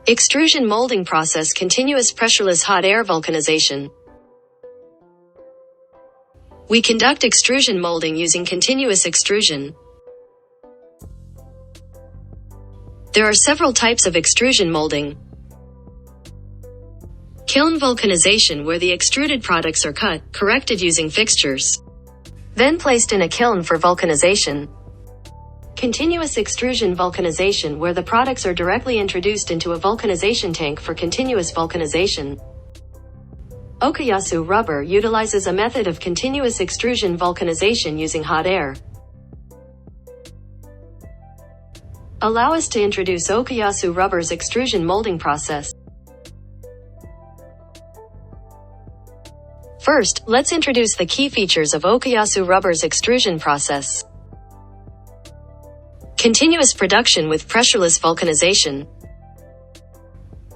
Extrusion molding process: continuous pressureless hot air vulcanization. We conduct extrusion molding using continuous extrusion. There are several types of extrusion molding. Kiln vulcanization, where the extruded products are cut, corrected using fixtures, then placed in a kiln for vulcanization. Continuous extrusion vulcanization, where the products are directly introduced into a vulcanization tank for continuous vulcanization. Okayasu rubber utilizes a method of continuous extrusion vulcanization using hot air. Allow us to introduce Okayasu rubber's extrusion molding process. First, let's introduce the key features of Okayasu rubber's extrusion process. Continuous production with pressureless vulcanization.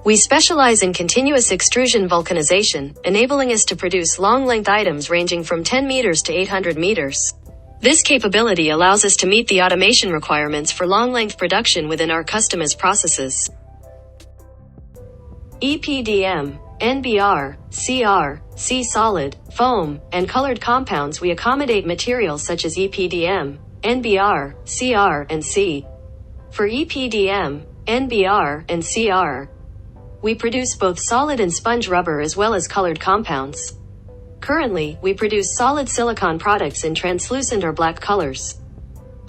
We specialize in continuous extrusion vulcanization, enabling us to produce long-length items ranging from 10 meters to 800 meters. This capability allows us to meet the automation requirements for long-length production within our customized processes. EPDM, NBR, CR, C-solid, foam, and colored compounds. We accommodate materials such as EPDM, NBR, CR, and C. For EPDM, NBR, and CR, we produce both solid and sponge rubber as well as colored compounds. Currently, we produce solid silicon products in translucent or black colors.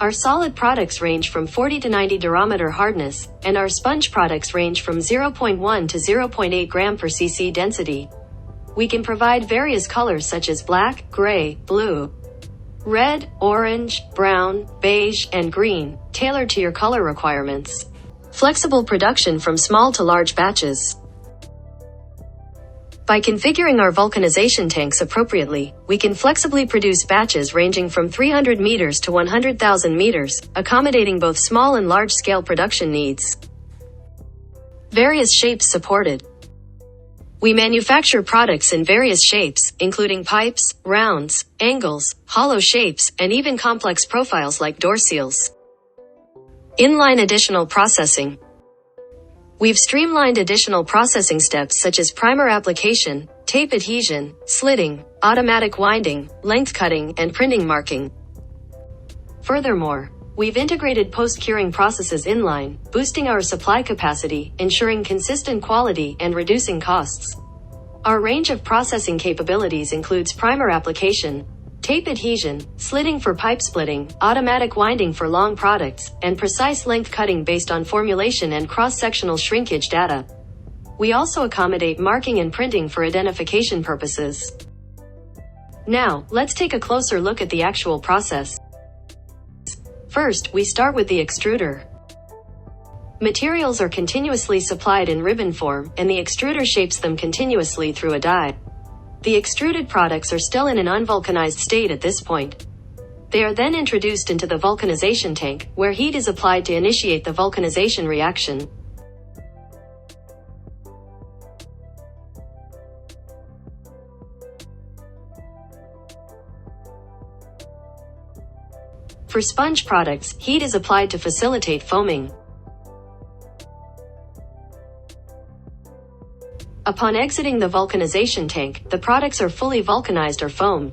Our solid products range from 40 to 90 durometer hardness, and our sponge products range from 0.1 to 0.8 gram per cc density. We can provide various colors such as black, gray, blue, red, orange, brown, beige, and green, tailored to your color requirements. Flexible production from small to large batches. By configuring our vulcanization tanks appropriately, we can flexibly produce batches ranging from 300 meters to 100,000 meters, accommodating both small and large-scale production needs. Various shapes supported. We manufacture products in various shapes, including pipes, rounds, angles, hollow shapes, and even complex profiles like door seals. Inline additional processing. We've streamlined additional processing steps such as primer application, tape adhesion, slitting, automatic winding, length cutting, and printing marking. Furthermore, we've integrated post-curing processes inline, boosting our supply capacity, ensuring consistent quality, and reducing costs. Our range of processing capabilities includes primer application, tape adhesion, slitting for pipe splitting, automatic winding for long products, and precise length cutting based on formulation and cross-sectional shrinkage data. We also accommodate marking and printing for identification purposes. Now, let's take a closer look at the actual process. First, we start with the extruder. Materials are continuously supplied in ribbon form, and the extruder shapes them continuously through a die. The extruded products are still in an unvulcanized state at this point. They are then introduced into the vulcanization tank, where heat is applied to initiate the vulcanization reaction. For sponge products, heat is applied to facilitate foaming. Upon exiting the vulcanization tank, the products are fully vulcanized or foamed.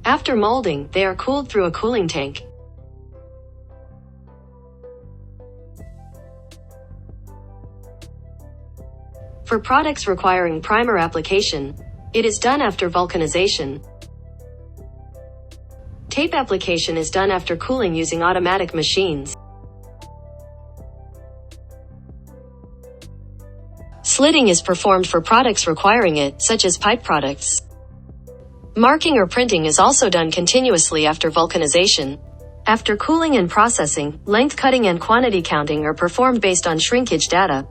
After molding, they are cooled through a cooling tank. For products requiring primer application, it is done after vulcanization. Tape application is done after cooling using automatic machines. Slitting is performed for products requiring it, such as pipe products. Marking or printing is also done continuously after vulcanization. After cooling and processing, length cutting and quantity counting are performed based on shrinkage data.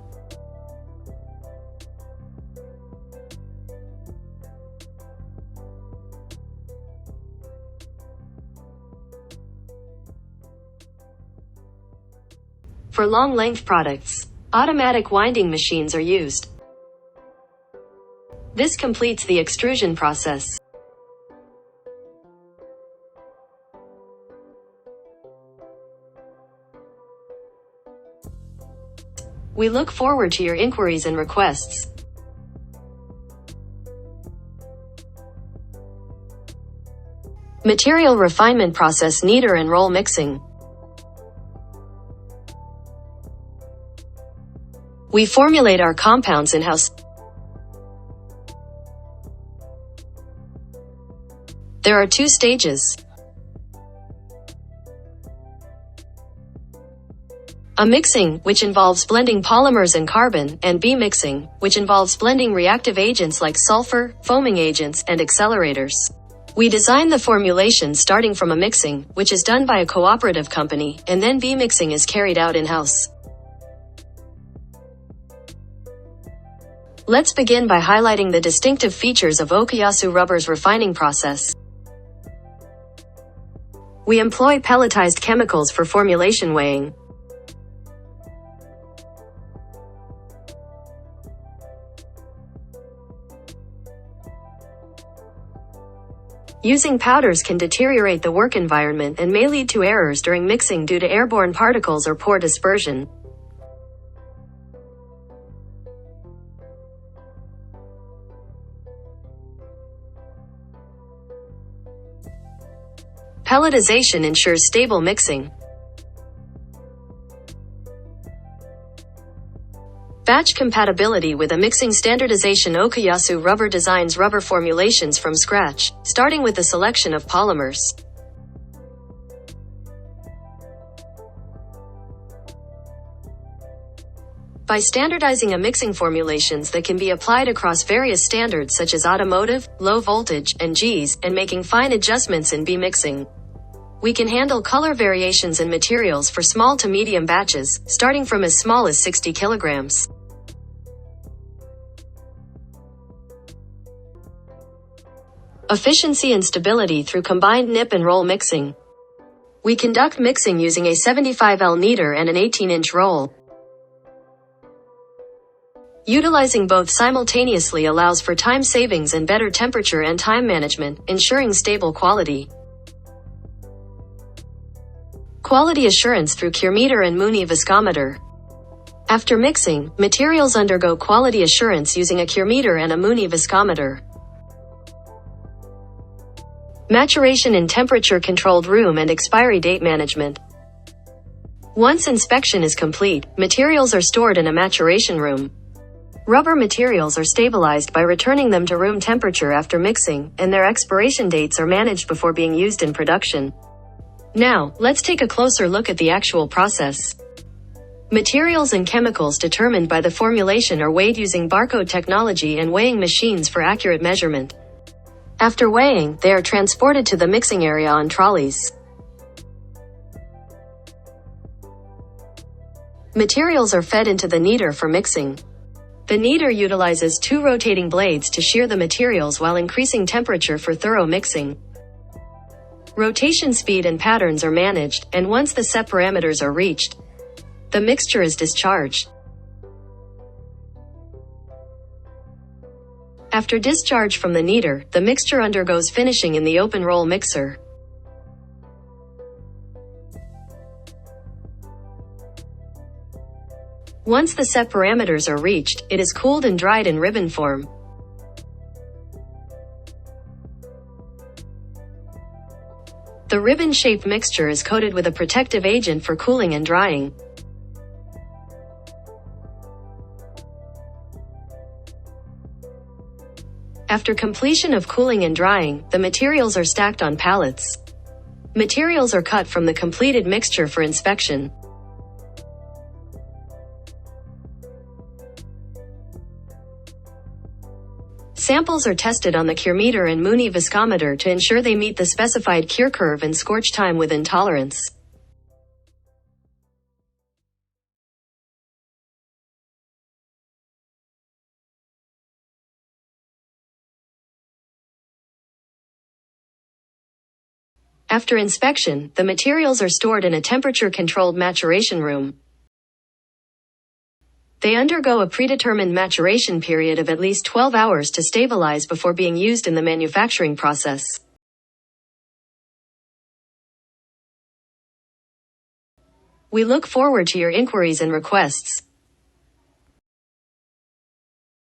For long-length products, automatic winding machines are used. This completes the extrusion process. We look forward to your inquiries and requests. Material refinement process, kneader and roll mixing. We formulate our compounds in-house. There are 2 stages. A mixing, which involves blending polymers and carbon, and B mixing, which involves blending reactive agents like sulfur, foaming agents, and accelerators. We design the formulation starting from a mixing, which is done by a cooperative company, and then B mixing is carried out in-house. Let's begin by highlighting the distinctive features of Okayasu rubber's refining process. We employ pelletized chemicals for formulation weighing. Using powders can deteriorate the work environment and may lead to errors during mixing due to airborne particles or poor dispersion. Pelletization ensures stable mixing. Batch compatibility with a mixing standardization. Okayasu rubber designs rubber formulations from scratch, starting with the selection of polymers. By standardizing a mixing formulations that can be applied across various standards such as automotive, low voltage, and Gs, and making fine adjustments in B mixing. We can handle color variations in materials for small to medium batches, starting from as small as 60 kilograms. Efficiency and stability through combined nip and roll mixing. We conduct mixing using a 75L kneader and an 18-inch roll. Utilizing both simultaneously allows for time savings and better temperature and time management, ensuring stable quality. Quality assurance through curemeter and Muni viscometer. After mixing, materials undergo quality assurance using a curemeter and a Muni viscometer. Maturation in temperature-controlled room and expiry date management. Once inspection is complete, materials are stored in a maturation room. Rubber materials are stabilized by returning them to room temperature after mixing, and their expiration dates are managed before being used in production. Now, let's take a closer look at the actual process. Materials and chemicals determined by the formulation are weighed using barcode technology and weighing machines for accurate measurement. After weighing, they are transported to the mixing area on trolleys. Materials are fed into the kneader for mixing. The kneader utilizes 2 rotating blades to shear the materials while increasing temperature for thorough mixing. Rotation speed and patterns are managed, and once the set parameters are reached, the mixture is discharged. After discharge from the kneader, the mixture undergoes finishing in the open roll mixer. Once the set parameters are reached, it is cooled and dried in ribbon form. The ribbon-shaped mixture is coated with a protective agent for cooling and drying. After completion of cooling and drying, the materials are stacked on pallets. Materials are cut from the completed mixture for inspection. Samples are tested on the curemeter and Muni viscometer to ensure they meet the specified cure curve and scorch time within tolerance. After inspection, the materials are stored in a temperature-controlled maturation room. They undergo a predetermined maturation period of at least 12 hours to stabilize before being used in the manufacturing process. We look forward to your inquiries and requests.